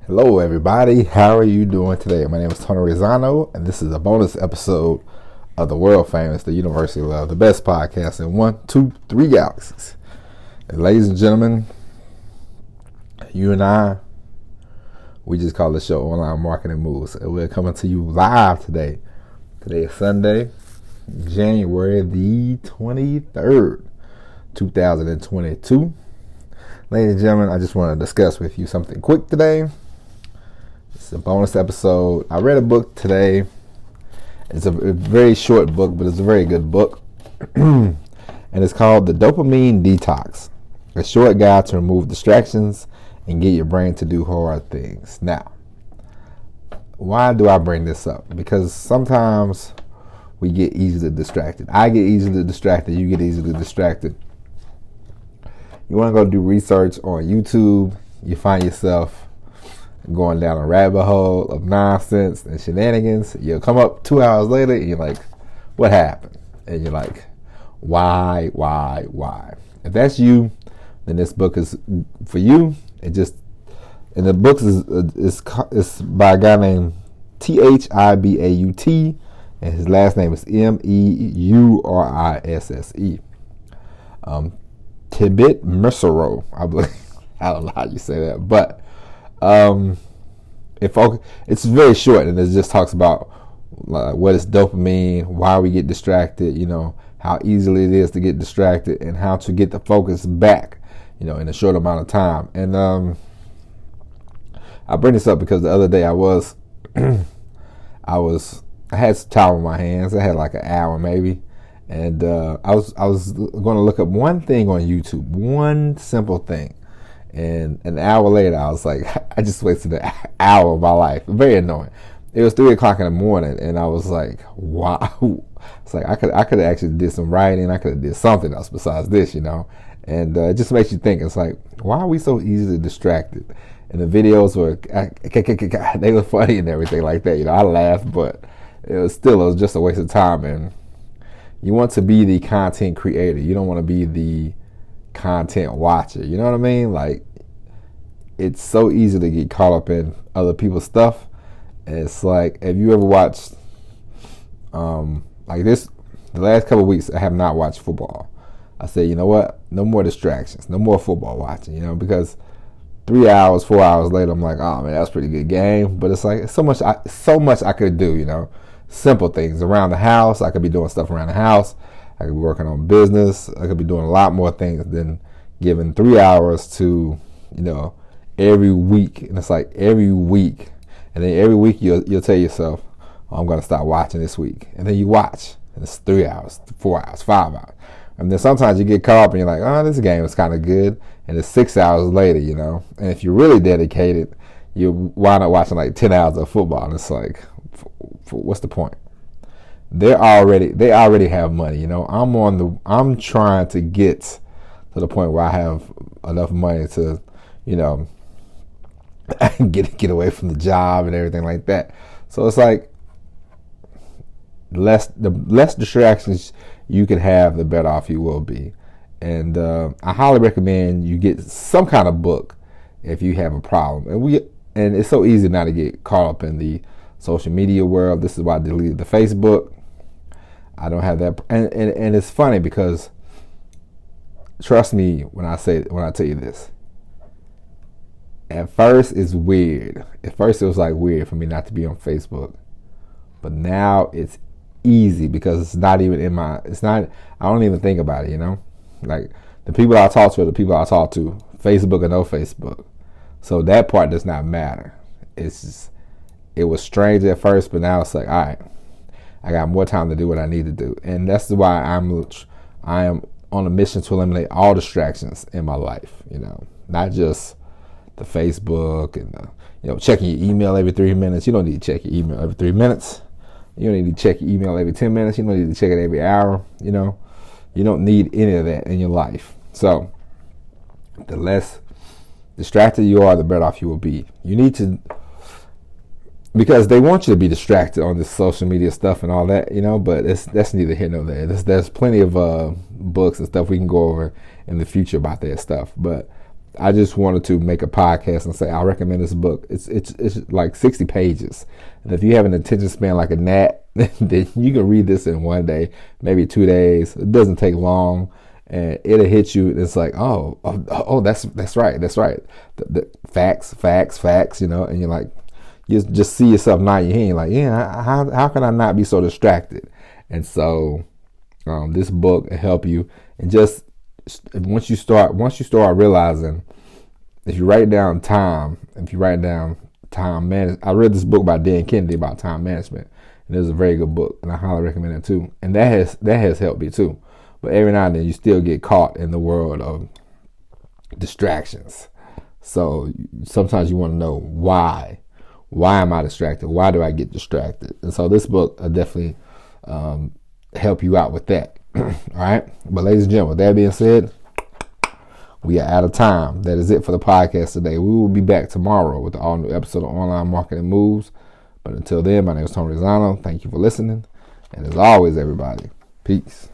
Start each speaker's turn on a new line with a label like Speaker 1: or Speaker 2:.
Speaker 1: Hello, everybody. How are you doing today? My name is Tony Rizzano, and this is a bonus episode of the world famous, the University of Love, the best podcast in 1, 2, 3 galaxies. And ladies and gentlemen, you and I, we just call the show Online Marketing Moves, and we're coming to you live today. Today is Sunday, January the 23rd, 2022. Ladies and gentlemen, I just want to discuss with you something quick today. It's a bonus episode. I read a book today. It's a very short book, but it's a very good book. And it's called The Dopamine Detox, a short guide to remove distractions and get your brain to do hard things. Now, why do I bring this up? Because sometimes we get easily distracted. I get easily distracted. You get easily distracted. You want to go do research on YouTube, you find yourself going down a rabbit hole of nonsense and shenanigans. You'll come up 2 hours later and you're like, what happened? And you're like, why? If that's you, then this book is for you. And the book is by a guy named Thibaut, and his last name is Meurisse. Thibaut Meurisse, I believe. I don't know how you say that, but it's very short, and it just talks about what is dopamine, why we get distracted, how easily it is to get distracted, and how to get the focus back, in a short amount of time. And I bring this up because the other day I had some time on my hands. I had like an hour maybe. And I was going to look up one thing on YouTube, one simple thing. And an hour later, I was like, I just wasted an hour of my life. Very annoying. It was 3 o'clock in the morning, and I was like, wow. It's like I could have actually did some writing. I could have did something else besides this, And it just makes you think. It's like, why are we so easily distracted? And the videos were, they were funny and everything like that. I laughed, but it was just a waste of time. And you want to be the content creator. You don't want to be the content watcher. You know what I mean? Like, it's so easy to get caught up in other people's stuff. And it's like, have you ever watched, like this, the last couple of weeks, I have not watched football. I said, you know what? No more distractions. No more football watching, because 3 hours, 4 hours later, I'm like, oh man, that was a pretty good game. But it's like, so much I could do, simple things around the house. I could be doing stuff around the house. I could be working on business. I could be doing a lot more things than giving 3 hours to, every week. And it's like every week. And then every week you'll tell yourself, oh, I'm going to start watching this week. And then you watch. And it's 3 hours, 4 hours, 5 hours. And then sometimes you get caught up and you're like, oh, this game is kind of good. And it's 6 hours later, And if you're really dedicated, you wind up watching like 10 hours of football. And it's like, what's the point? They already have money, I'm trying to get to the point where I have enough money to, get away from the job and everything like that. So it's like the less distractions you can have, the better off you will be. And I highly recommend you get some kind of book if you have a problem. And it's so easy not to get caught up in the social media world. This is why I deleted the Facebook. I don't have that, and it's funny because, trust me when I tell you this. At first, it's weird. At first, it was like weird for me not to be on Facebook, but now it's easy because it's not even in my. It's not. I don't even think about it. Like the people I talk to are the people I talk to, Facebook or no Facebook. So that part does not matter. It was strange at first, but now it's like, all right. I got more time to do what I need to do. And that's why I am on a mission to eliminate all distractions in my life, not just the Facebook and, checking your email every 3 minutes. You don't need to check your email every 3 minutes. You don't need to check your email every 10 minutes. You don't need to check it every hour, You don't need any of that in your life. So the less distracted you are, the better off you will be. You need to, because they want you to be distracted on this social media stuff and all that, but that's neither here nor there. There's plenty of books and stuff we can go over in the future about that stuff. But I just wanted to make a podcast and say I recommend this book. It's like 60 pages, and if you have an attention span like a gnat, then you can read this in one day, maybe 2 days. It doesn't take long, and it'll hit you. It's like, that's right. The facts, you know, and you're like, you just see yourself nodding your head. You're like, yeah, how can I not be so distracted? And so this book will help you. And just once you start realizing, if you write down time management. I read this book by Dan Kennedy about time management, and it was a very good book, and I highly recommend it too. And that has helped me too. But every now and then you still get caught in the world of distractions. So sometimes you want to know why. Why am I distracted? Why do I get distracted? And so this book will definitely help you out with that. All right. But ladies and gentlemen, with that being said, we are out of time. That is it for the podcast today. We will be back tomorrow with the all new episode of Online Marketing Moves. But until then, my name is Tony Rizzano. Thank you for listening. And as always, everybody, peace.